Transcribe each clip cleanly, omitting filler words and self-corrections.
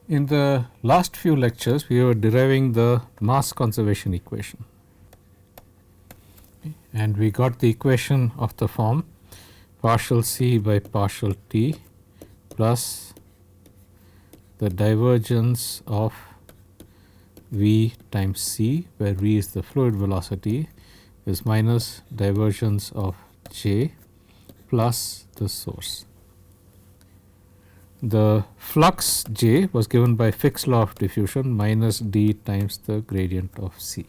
In the last few lectures, we were deriving the mass conservation equation, and we got the equation of the form partial C by partial T plus the divergence of V times C, where V is the fluid velocity, is minus divergence of J plus the source. The flux J was given by Fick's law of diffusion minus d times the gradient of C.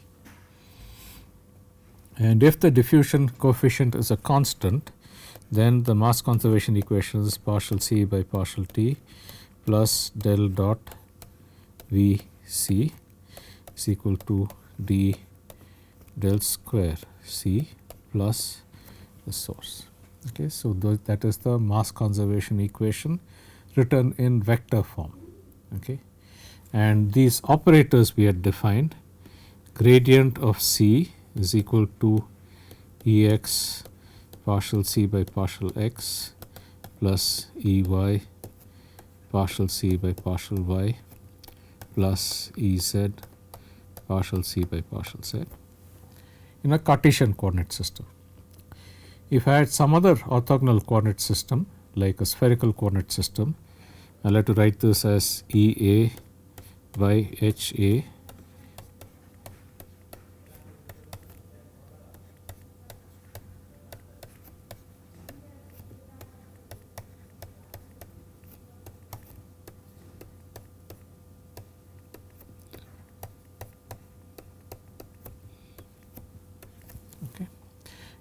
And if the diffusion coefficient is a constant, then the mass conservation equation is partial C by partial T plus del dot V C is equal to d del square C plus the source. Okay, so that is the mass conservation equation written in vector form. Okay, and these operators we had defined: gradient of C is equal to Ex partial C by partial x plus Ey partial C by partial y plus Ez partial C by partial z in a Cartesian coordinate system. If I had some other orthogonal coordinate system like a spherical coordinate system, I will have to write this as Ea by Ha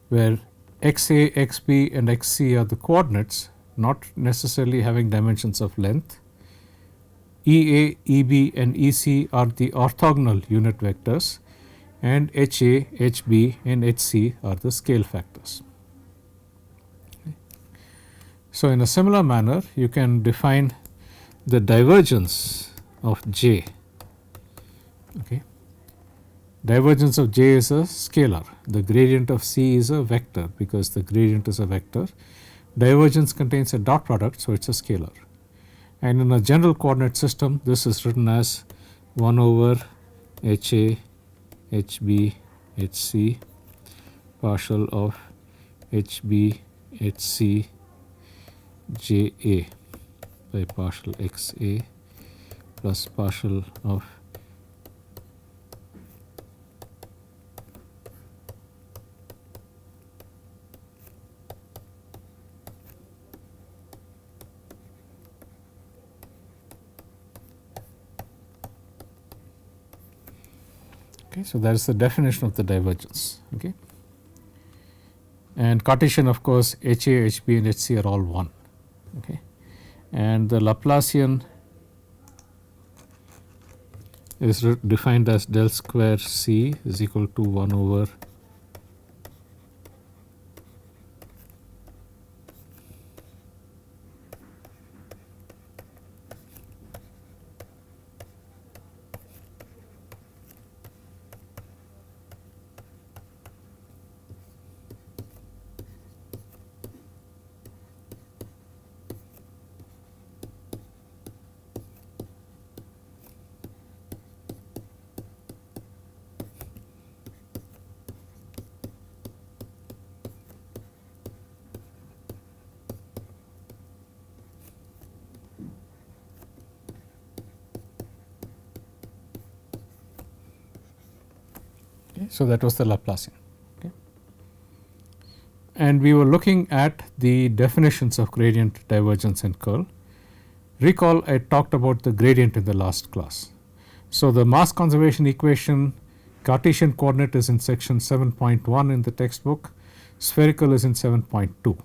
where xa, xb and xc are the coordinates, not necessarily having dimensions of length. Ea, Eb and Ec are the orthogonal unit vectors, and Ha, Hb and Hc are the scale factors. So, in a similar manner, you can define the divergence of J. Okay. Divergence of J is a scalar. The gradient of C is a vector because the gradient is a vector. Divergence contains a dot product, so it is a scalar. And in a general coordinate system, this is written as 1 over Ha, Hb, Hc partial of Hb, Hc, Ja by partial Xa plus partial of okay. So, that is the definition of the divergence. Okay. And Cartesian, of course, Ha, Hb and Hc are all 1. Okay. And the Laplacian is defined as del square C is equal to 1 over so that was the Laplacian. Okay. And we were looking at the definitions of gradient, divergence and curl. Recall I talked about the gradient in the last class. So, the mass conservation equation Cartesian coordinate is in section 7.1 in the textbook, spherical is in 7.2.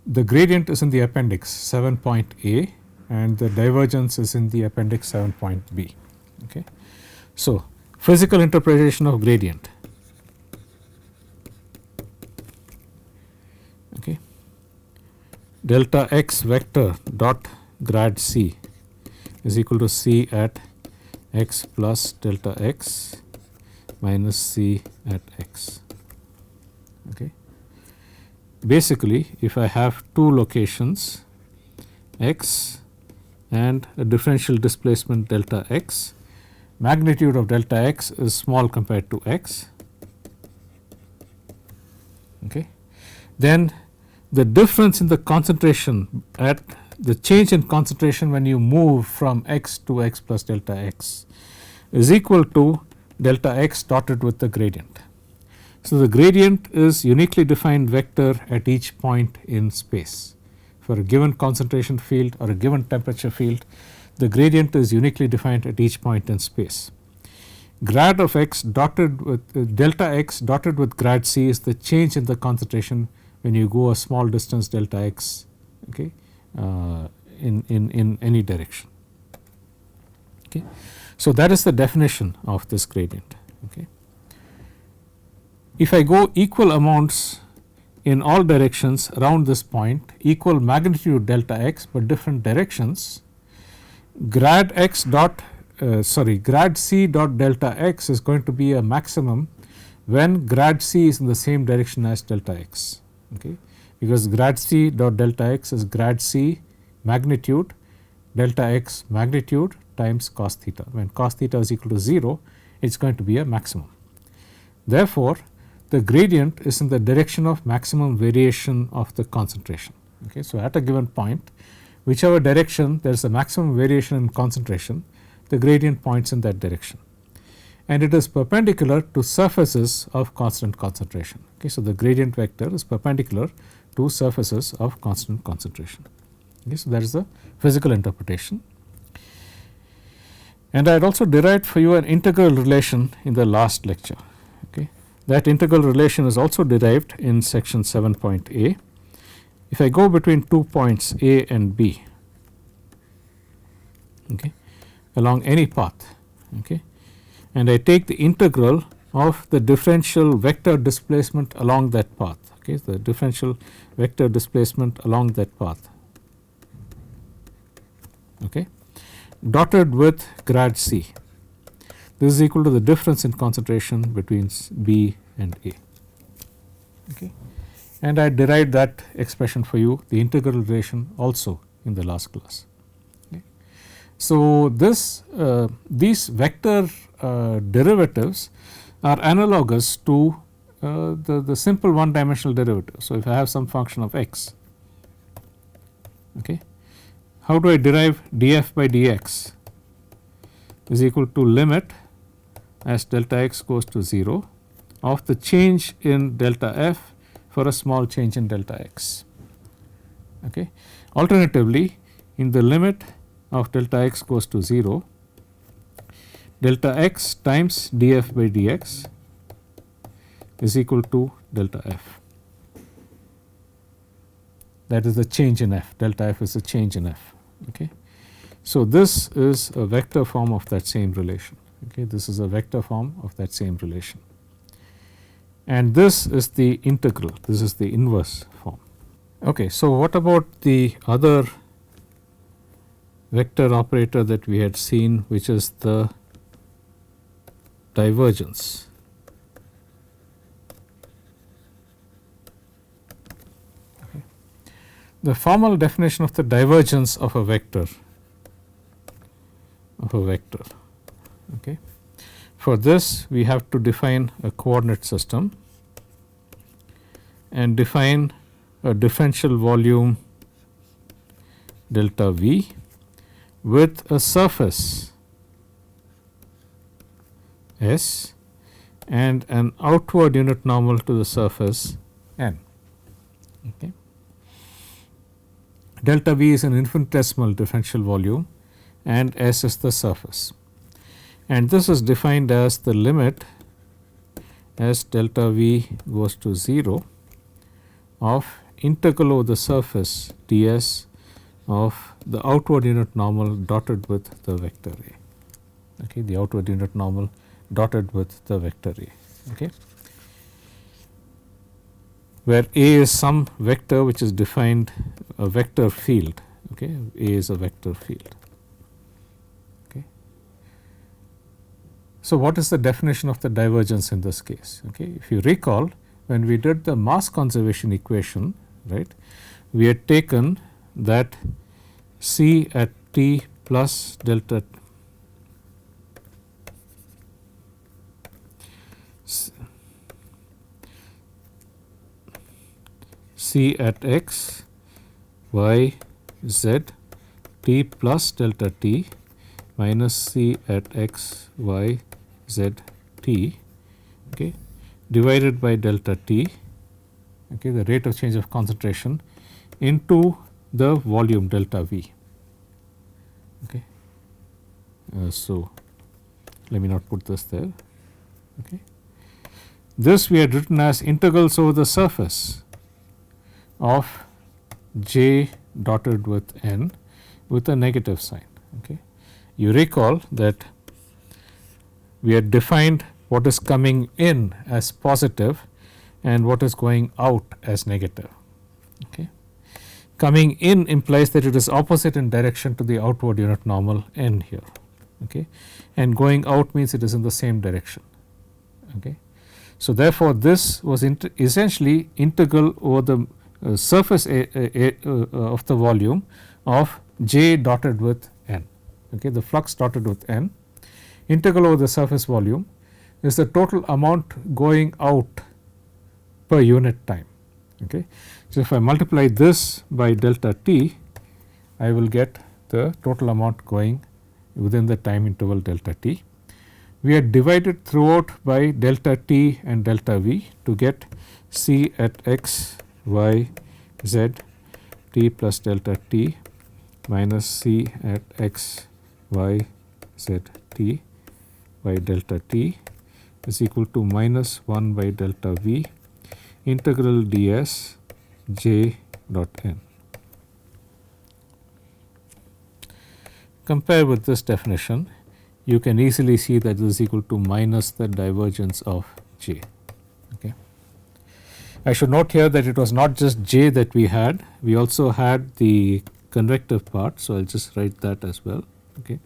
The gradient is in the appendix 7.a and the divergence is in the appendix 7.b. Okay. So, physical interpretation of gradient. Okay. Delta x vector dot grad C is equal to C at x plus delta x minus C at x. Okay. Basically, if I have two locations x and a differential displacement delta x. Magnitude of delta x is small compared to x. Okay. Then the difference in the concentration at the change in concentration when you move from x to x plus delta x is equal to delta x dotted with the gradient. So, the gradient is uniquely defined vector at each point in space. For a given concentration field or a given temperature field, the gradient is uniquely defined at each point in space. Grad of x dotted with delta x dotted with grad c is the change in the concentration when you go a small distance delta x, okay, in any direction. Okay. So, that is the definition of this gradient. Okay. If I go equal amounts in all directions around this point, equal magnitude delta x but different directions, grad x dot grad c dot delta x is going to be a maximum when grad c is in the same direction as delta x, okay, because grad c dot delta x is grad c magnitude delta x magnitude times cos theta. When cos theta is equal to 0, it is going to be a maximum. Therefore, the gradient is in the direction of maximum variation of the concentration. Okay. So, at a given point, whichever direction there is a maximum variation in concentration, the gradient points in that direction, and it is perpendicular to surfaces of constant concentration. Okay. So, the gradient vector is perpendicular to surfaces of constant concentration. Okay. So, that is the physical interpretation, and I had also derived for you an integral relation in the last lecture. Okay. That integral relation is also derived in section 7.a. If I go between 2 points A and B, okay, along any path, okay, and I take the integral of the differential vector displacement along that path, okay, the differential vector displacement along that path, okay, dotted with grad c. This is equal to the difference in concentration between B and A. Okay. And I derived that expression for you, the integral relation, also in the last class. Okay. So, these vector derivatives are analogous to the simple one dimensional derivative. So, if I have some function of x, okay, how do I derive df by dx is equal to limit as delta x goes to 0 of the change in delta f for a small change in delta x. Okay. Alternatively, in the limit of delta x goes to 0, delta x times df by dx is equal to delta f. That is the change in f, delta f is a change in f. Okay. So, this is a vector form of that same relation. Okay. This is a vector form of that same relation, and this is the integral, this is the inverse form. Okay. So, what about the other vector operator that we had seen, which is the divergence? Okay. The formal definition of the divergence of a vector, okay. For this, we have to define a coordinate system and define a differential volume delta V with a surface S and an outward unit normal to the surface N. Okay. Delta V is an infinitesimal differential volume and S is the surface, and this is defined as the limit as delta V goes to 0 of integral over the surface ds of the outward unit normal dotted with the vector A. Okay, the outward unit normal dotted with the vector A. Okay, where A is some vector which is defined a vector field. Okay, A is a vector field. Okay. So, what is the definition of the divergence in this case? Okay, if you recall, when we did the mass conservation equation, right, we had taken that C at t plus delta C at x y z t plus delta t minus C at x y z t, okay, divided by delta t, okay, the rate of change of concentration, into the volume delta V. Okay. So, let me not put this there. Okay. This we had written as integrals over the surface of j dotted with n with a negative sign. Okay. You recall that we had defined what is coming in as positive and what is going out as negative. Okay. Coming in implies that it is opposite in direction to the outward unit normal n here, okay, and going out means it is in the same direction. Okay. So, therefore, this was essentially integral over the surface of the volume of j dotted with n, okay, the flux dotted with n. Integral over the surface volume is the total amount going out per unit time. Okay. So, if I multiply this by delta t, I will get the total amount going within the time interval delta t. We are divided throughout by delta t and delta v to get C at x y z t plus delta t minus C at x y z t by delta t is equal to minus 1 by delta v integral ds j dot n. Compare with this definition, you can easily see that this is equal to minus the divergence of j. Okay. I should note here that it was not just j that we had, we also had the convective part. So, I will just write that as well. Okay.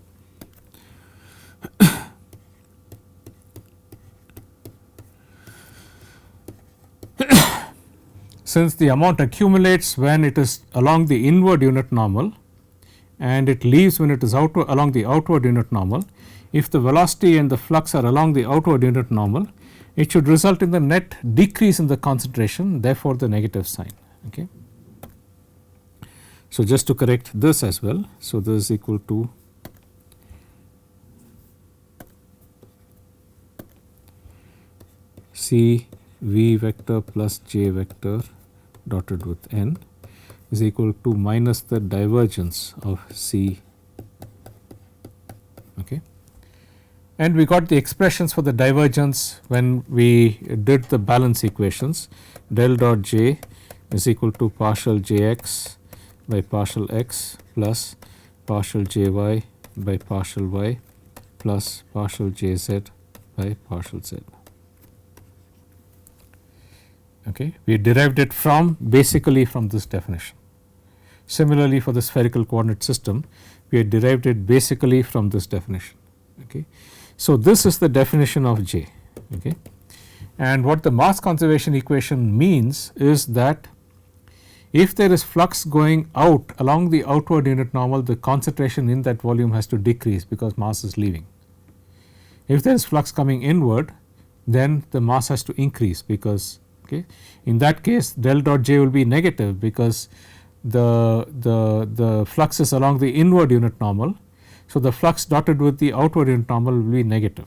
Since the amount accumulates when it is along the inward unit normal and it leaves when it is along the outward unit normal, if the velocity and the flux are along the outward unit normal, it should result in the net decrease in the concentration, therefore, the negative sign. Okay. So, just to correct this as well. So, this is equal to C v vector plus j vector dotted with n is equal to minus the divergence of C. Okay. And we got the expressions for the divergence when we did the balance equations. Del dot j is equal to partial jx by partial x plus partial jy by partial y plus partial jz by partial z. Okay. We derived it from basically from this definition. Similarly, for the spherical coordinate system, we had derived it basically from this definition. Okay. So, this is the definition of j. Okay. And what the mass conservation equation means is that if there is flux going out along the outward unit normal, the concentration in that volume has to decrease because mass is leaving. If there is flux coming inward, then the mass has to increase because, okay, in that case del dot j will be negative because the flux is along the inward unit normal. So, the flux dotted with the outward unit normal will be negative,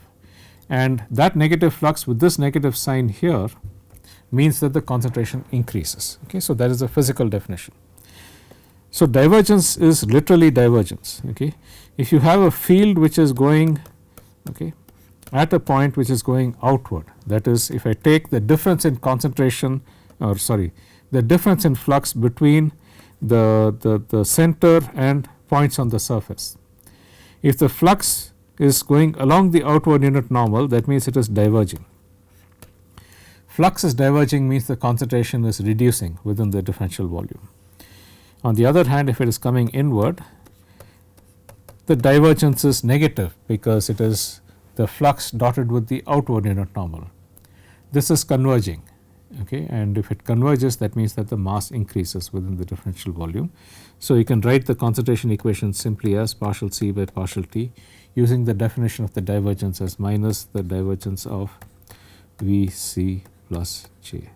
and that negative flux with this negative sign here means that the concentration increases. Okay. So, that is the physical definition. So, divergence is literally divergence. Okay. If you have a field which is going, okay, at a point which is going outward, that is, if I take the difference in concentration, or sorry, the difference in flux between the center and points on the surface. If the flux is going along the outward unit normal, that means it is diverging. Flux is diverging means the concentration is reducing within the differential volume. On the other hand, if it is coming inward, the divergence is negative because it is the flux dotted with the outward unit normal. This is converging. okay, and if it converges, that means that the mass increases within the differential volume. So you can write the concentration equation simply as partial C by partial T using the definition of the divergence as minus the divergence of Vc plus J,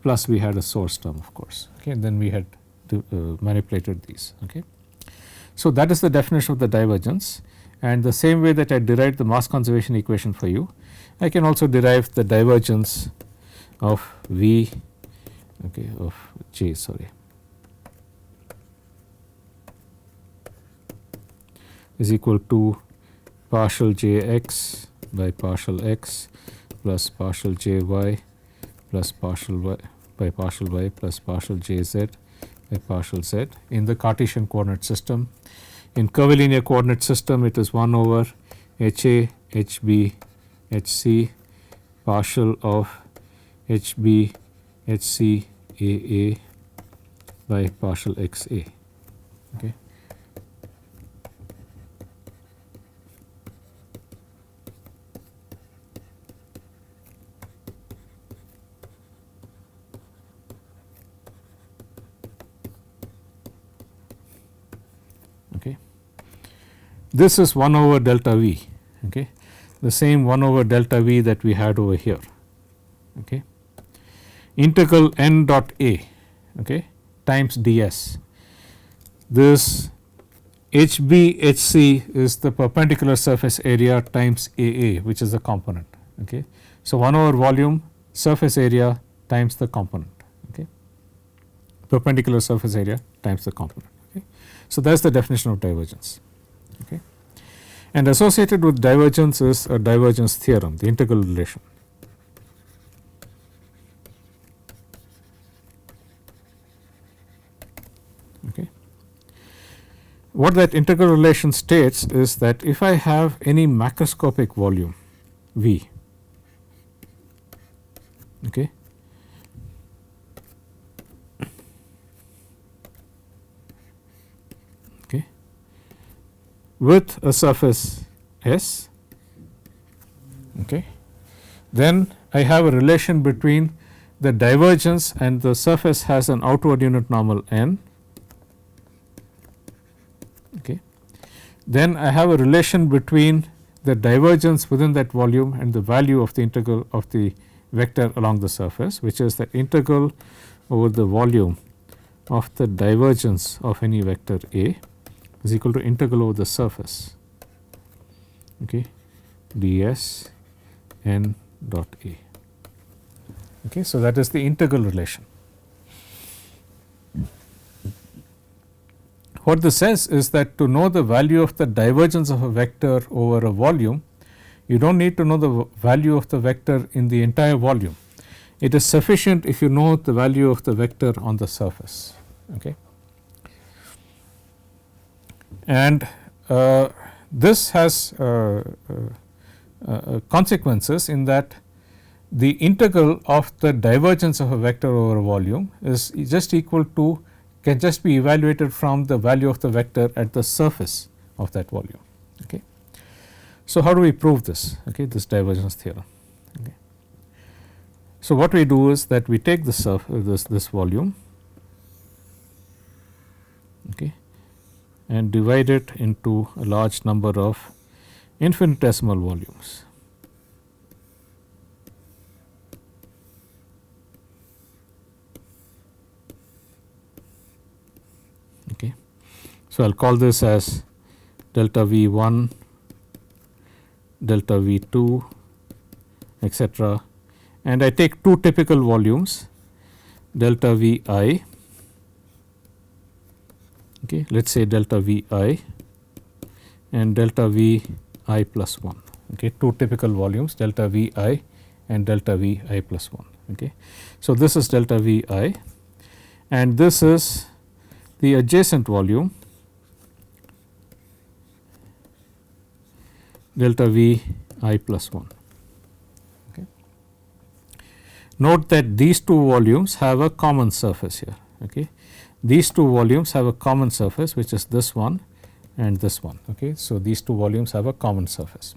plus we had a source term, of course, okay, and then we had manipulated these. Okay. So that is the definition of the divergence, and the same way that I derived the mass conservation equation for you, I can also derive the divergence of V, okay, of J, sorry, is equal to partial Jx by partial x plus partial Jy plus partial y by partial y plus partial Jz by partial z in the Cartesian coordinate system. In curvilinear coordinate system, it is 1 over HA, HB, HC partial of HB, HC, AA by partial XA. Okay. Okay. This is 1 over delta V, okay, the same 1 over delta V that we had over here. Okay. Integral n dot A, okay, times ds. This HBHC is the perpendicular surface area times AA, which is the component. Okay. So 1 over volume surface area times the component, okay, perpendicular surface area times the component. Okay. So that is the definition of divergence. Okay. And associated with divergence is a divergence theorem, the integral relation. Okay. What that integral relation states is that if I have any macroscopic volume V, okay, okay, with a surface S, okay, then I have a relation between the divergence and the surface has an outward unit normal n. Okay. Then I have a relation between the divergence within that volume and the value of the integral of the vector along the surface, which is the integral over the volume of the divergence of any vector A is equal to integral over the surface, okay, ds n dot A. Okay. So that is the integral relation. What this says is that to know the value of the divergence of a vector over a volume, you do not need to know the value of the vector in the entire volume. It is sufficient if you know the value of the vector on the surface. Okay. And this has consequences in that the integral of the divergence of a vector over a volume is just equal to, can just be evaluated from the value of the vector at the surface of that volume. Okay. So how do we prove this? Okay, this divergence theorem. Okay. So what we do is that we take this volume, okay, and divide it into a large number of infinitesimal volumes. Okay. So I will call this as delta V1, delta V2, etc., and I take two typical volumes, delta Vi, okay, let us say delta Vi and delta Vi plus 1, okay, two typical volumes, delta Vi and delta Vi plus 1. Okay. So this is delta Vi and this is the adjacent volume, delta Vi plus 1. Okay. Note that these two volumes have a common surface here. Okay. These two volumes have a common surface, which is this one and this one. Okay. So these two volumes have a common surface.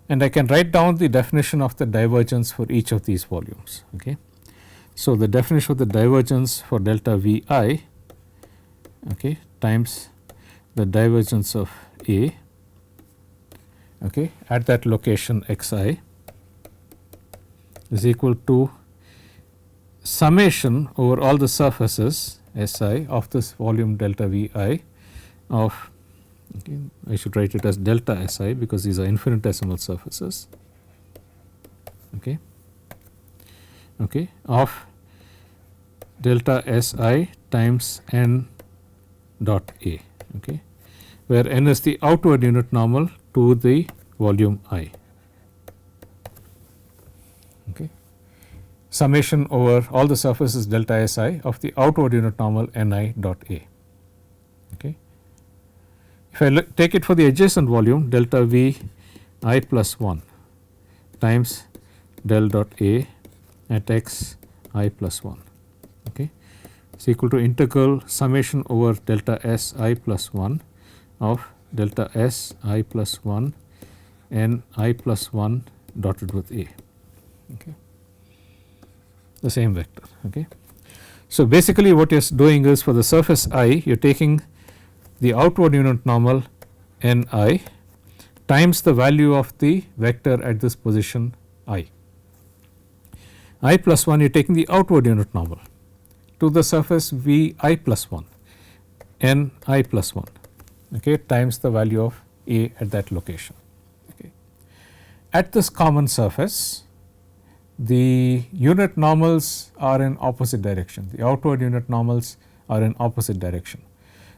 and I can write down the definition of the divergence for each of these volumes. Okay. So, the definition of the divergence for delta V I, okay, times the divergence of A, okay, at that location x I is equal to summation over all the surfaces S I of this volume delta V I of, okay, I should write it as delta S I because these are infinitesimal surfaces, okay, okay, of delta S I times n dot A, okay, where n is the outward unit normal to the volume I. Okay. Summation over all the surfaces delta S I of the outward unit normal n I dot A. Okay. If I take it for the adjacent volume delta V I plus 1 times del dot A at x I plus 1, okay, is equal to integral summation over delta S I plus 1 of delta S I plus 1 n I plus 1 dotted with A, okay, the same vector. Okay. So, basically what you are doing is for the surface I, you are taking the outward unit normal n I times the value of the vector at this position I. I plus 1, you are taking the outward unit normal to the surface V I plus 1 n I plus 1, okay, times the value of A at that location. Okay. At this common surface, the unit normals are in opposite direction, the outward unit normals are in opposite direction.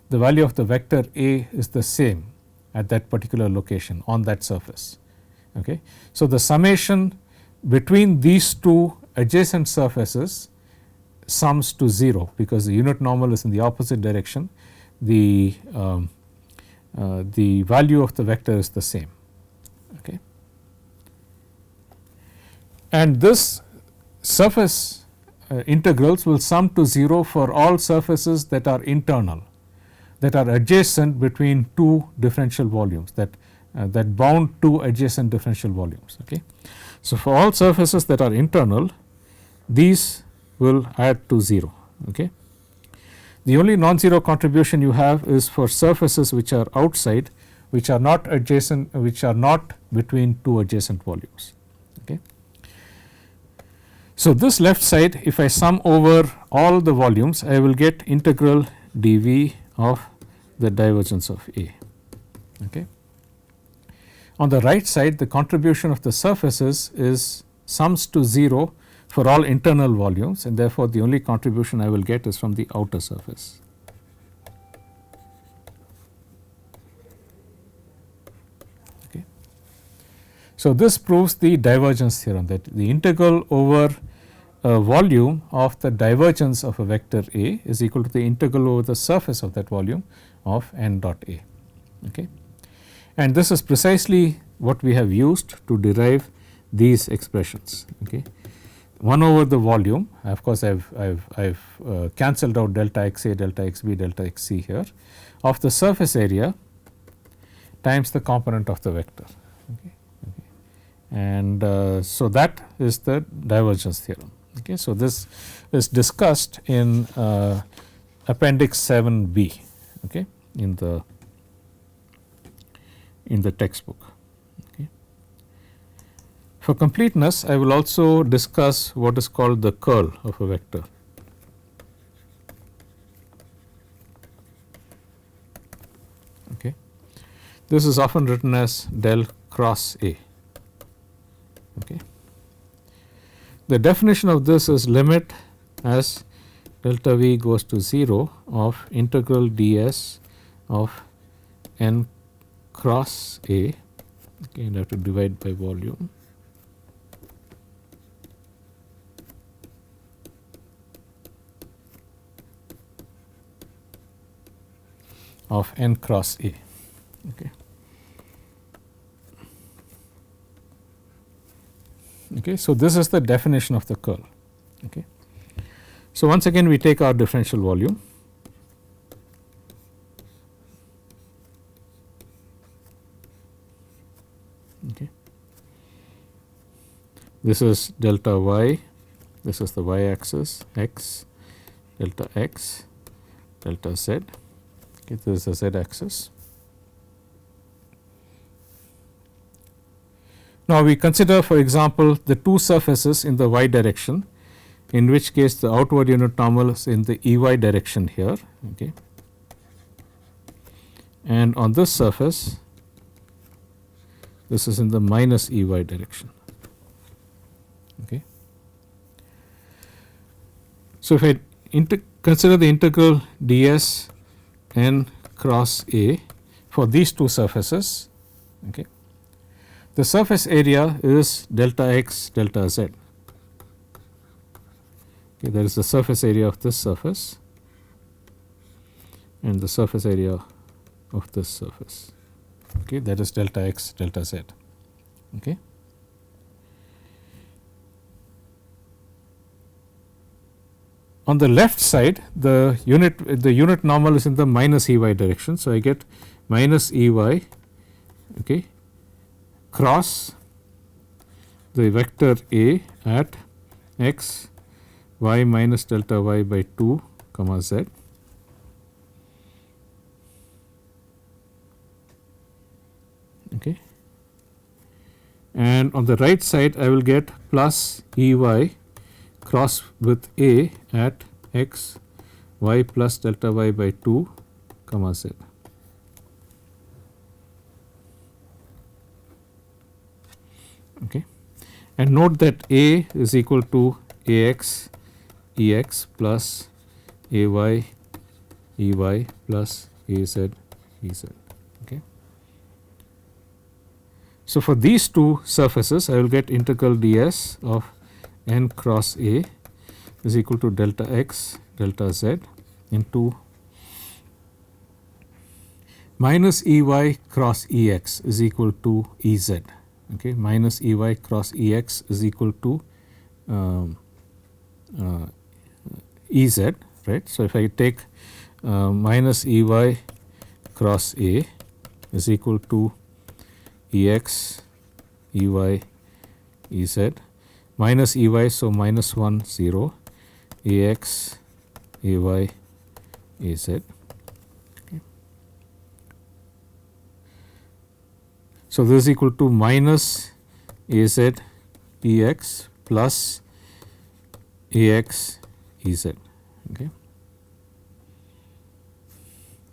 The value of the vector A is the same at that particular location on that surface. Okay. So, the summation between these two adjacent surfaces sums to 0 because the unit normal is in the opposite direction, the value of the vector is the same. Okay. And this surface integrals will sum to 0 for all surfaces that are internal, that are adjacent between two differential volumes, that bound two adjacent differential volumes. Okay. So, for all surfaces that are internal, these will add to 0. Okay. The only non-zero contribution you have is for surfaces which are outside, which are not adjacent, which are not between two adjacent volumes. Okay. So, this left side, if I sum over all the volumes, I will get integral dV of the divergence of A. Okay. On the right side, the contribution of the surfaces is sums to 0 for all internal volumes, and therefore, the only contribution I will get is from the outer surface. Okay. So, this proves the divergence theorem, that the integral over a volume of the divergence of a vector A is equal to the integral over the surface of that volume of n dot A. Okay. And this is precisely what we have used to derive these expressions. Okay. 1 over the volume, of course, I have cancelled out delta x A, delta x B, delta x C here, of the surface area times the component of the vector. Okay. Okay. And so, that is the divergence theorem. Okay. So, this is discussed in appendix 7b, okay, in the textbook. Okay. For completeness, I will also discuss what is called the curl of a vector. Okay. This is often written as del cross A. Okay. The definition of this is limit as delta V goes to 0 of integral ds of n cross A, okay, and I have to divide by volume, of n cross A. Okay. Okay. So, this is the definition of the curl. Okay. So, once again we take our differential volume. Okay. this is delta y, this is the y axis, x, delta x, delta z, okay, this is the z axis. Now, we consider for example the two surfaces in the y direction, in which case the outward unit normal is in the EY direction here, okay. And on this surface this is in the minus EY direction, okay. So, if I consider the integral ds n cross A for these two surfaces, okay, the surface area is delta x delta z. Okay, that is the surface area of this surface and the surface area of this surface, okay, that is delta x delta z, okay. On the left side the unit normal is in the minus EY direction. So, I get minus EY, okay, cross the vector A at x y minus delta y by 2 comma z, okay. And on the right side I will get plus EY cross with A at x y plus delta y by 2 comma z. Okay. And note that A is equal to Ax Ex plus Ay Ey plus Az Ez. Okay. So, for these two surfaces I will get integral ds of n cross A is equal to delta x delta z into minus Ey cross Ex is equal to Ez, okay, minus Ey cross Ex is equal to Ez, right. So, if I take minus Ey cross A is equal to Ex Ey Ez minus Ey, so minus 1 0 Ax Ay Az. Okay. So, this is equal to minus Az Ex plus Ax Ez. Okay.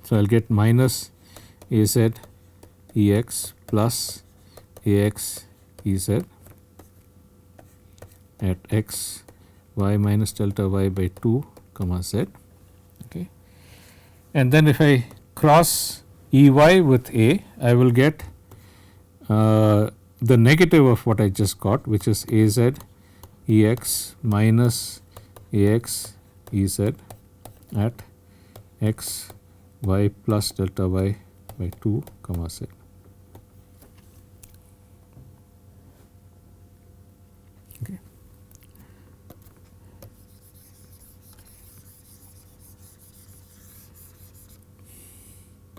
So, I will get minus Az Ex plus Ax Ez at x y minus delta y by 2 comma z, okay. And then if I cross Ey with A, I will get the negative of what I just got, which is Az Ex minus Ax Ez at x y plus delta y by 2 comma z. Okay.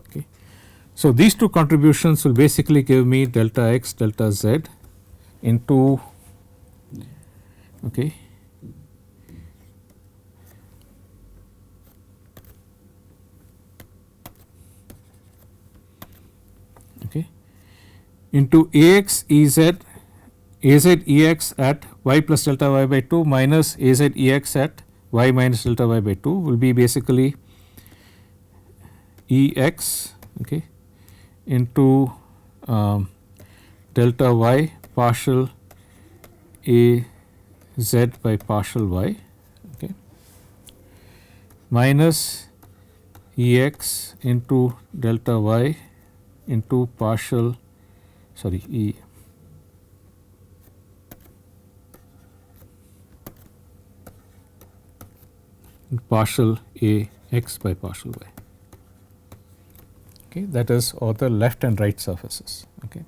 Okay. So, these two contributions will basically give me delta x delta z into, okay, into Ax Ez Az Ex at y plus delta y by 2 minus Az Ex at y minus delta y by 2 will be basically Ex, okay, into delta y partial A z by partial y, okay, minus Ex into delta y into partial partial A x by partial y, okay, that is all the left and right surfaces, okay.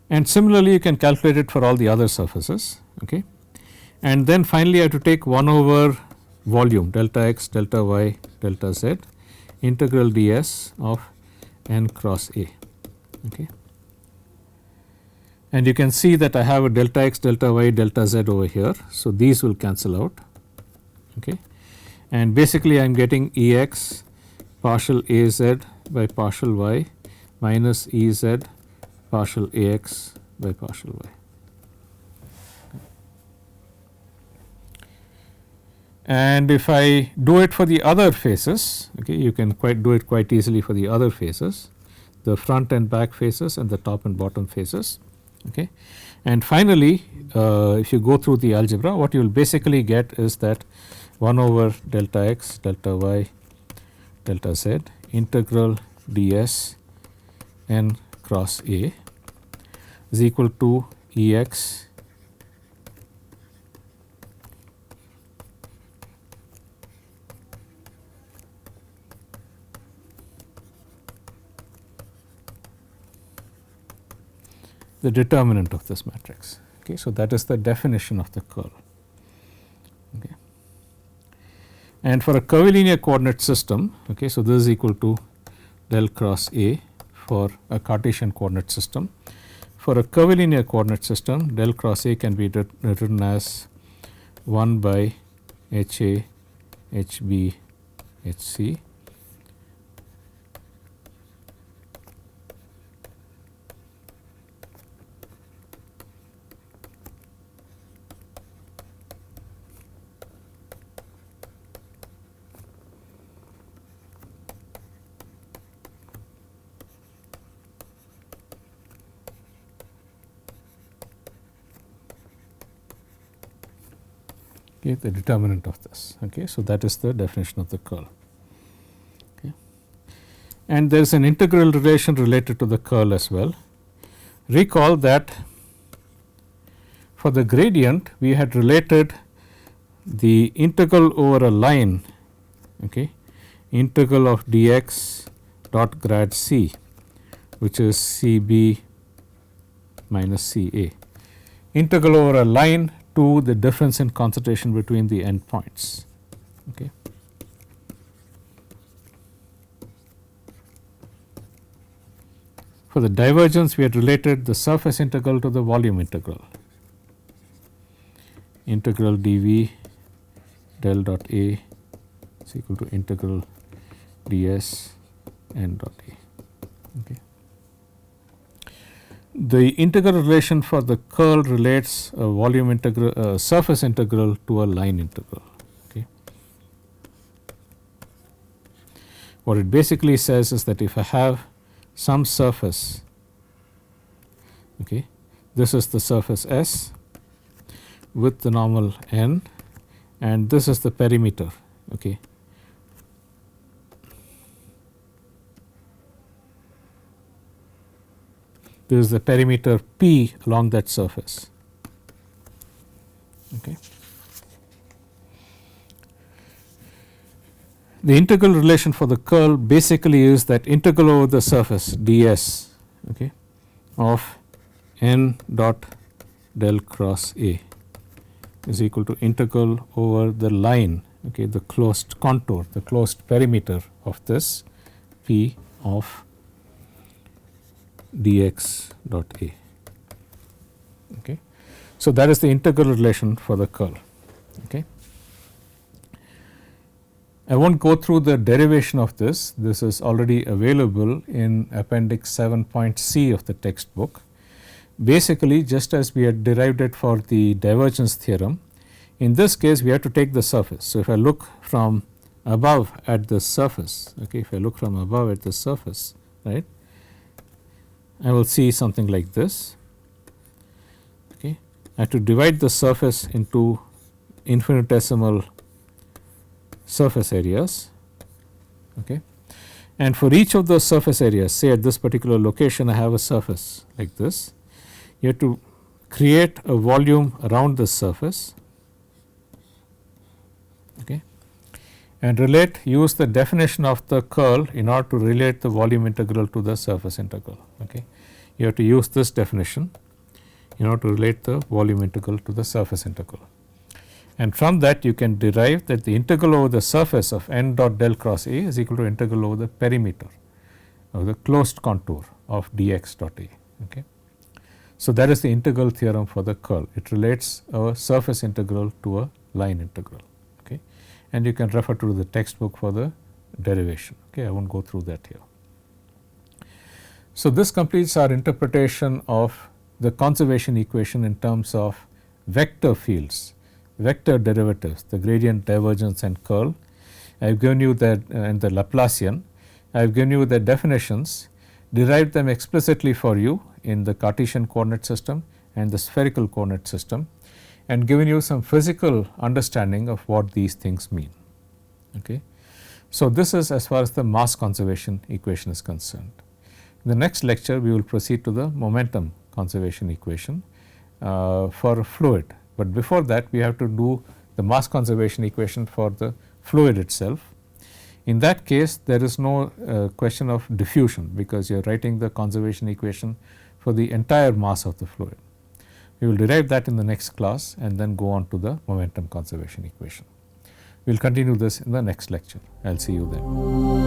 And similarly you can calculate it for all the other surfaces, okay. And then finally I have to take 1 over volume delta x delta y delta z integral ds of n cross A. Okay. And you can see that I have a delta x, delta y, delta z over here. So, these will cancel out. Okay. And basically I am getting Ex partial Az by partial y minus Ez partial Ax by partial y. And if I do it for the other faces, okay, you can do it quite easily for the other faces, the front and back faces and the top and bottom faces. Okay. And finally, if you go through the algebra, what you will basically get is that 1 over delta x, delta y, delta z integral ds n cross A is equal to Ex the determinant of this matrix. Okay. So, that is the definition of the curl. Okay. And for a curvilinear coordinate system, okay, so this is equal to del cross A for a Cartesian coordinate system. For a curvilinear coordinate system, del cross A can be written as 1 by HA, HB, HC the determinant of this. Okay. So, that is the definition of the curl. Okay. And there is an integral relation related to the curl as well. Recall that for the gradient we had related the integral over a line, okay, integral of dx dot grad c, which is Cb minus Ca, integral over a line to the difference in concentration between the endpoints. Okay. For the divergence, we had related the surface integral to the volume integral. Integral dV del dot A is equal to integral ds n dot A. Okay. The integral relation for the curl relates a volume integral, surface integral to a line integral. Okay. What it basically says is that if I have some surface, okay, this is the surface S with the normal n, and this is the perimeter. Okay. This is the perimeter P along that surface. Okay. The integral relation for the curl basically is that integral over the surface ds, okay, of n dot del cross A is equal to integral over the line, okay, the closed contour, the closed perimeter of this P of dx dot A. Okay. So, that is the integral relation for the curl. Okay. I will not go through the derivation of this. This is already available in appendix 7.c of the textbook. Basically, just as we had derived it for the divergence theorem, in this case we have to take the surface. So, if I look from above at the surface, okay, if I look from above at the surface, right, I will see something like this. Okay. I have to divide the surface into infinitesimal surface areas. Okay. And for each of those surface areas, say at this particular location I have a surface like this, you have to create a volume around this surface, okay, and use the definition of the curl in order to relate the volume integral to the surface integral. Okay. You have to use this definition in order to relate the volume integral to the surface integral. And from that you can derive that the integral over the surface of n dot del cross A is equal to integral over the perimeter of the closed contour of dx dot A. Okay. So, that is the integral theorem for the curl. It relates a surface integral to a line integral, okay. And you can refer to the textbook for the derivation. Okay. I will not go through that here. So, this completes our interpretation of the conservation equation in terms of vector fields, vector derivatives, the gradient, divergence and curl. I have given you that and the Laplacian. I have given you the definitions, derived them explicitly for you in the Cartesian coordinate system and the spherical coordinate system, and given you some physical understanding of what these things mean. Okay. So, this is as far as the mass conservation equation is concerned. In the next lecture, we will proceed to the momentum conservation equation for a fluid, but before that we have to do the mass conservation equation for the fluid itself. In that case, there is no question of diffusion, because you are writing the conservation equation for the entire mass of the fluid. We will derive that in the next class and then go on to the momentum conservation equation. We will continue this in the next lecture. I will see you then.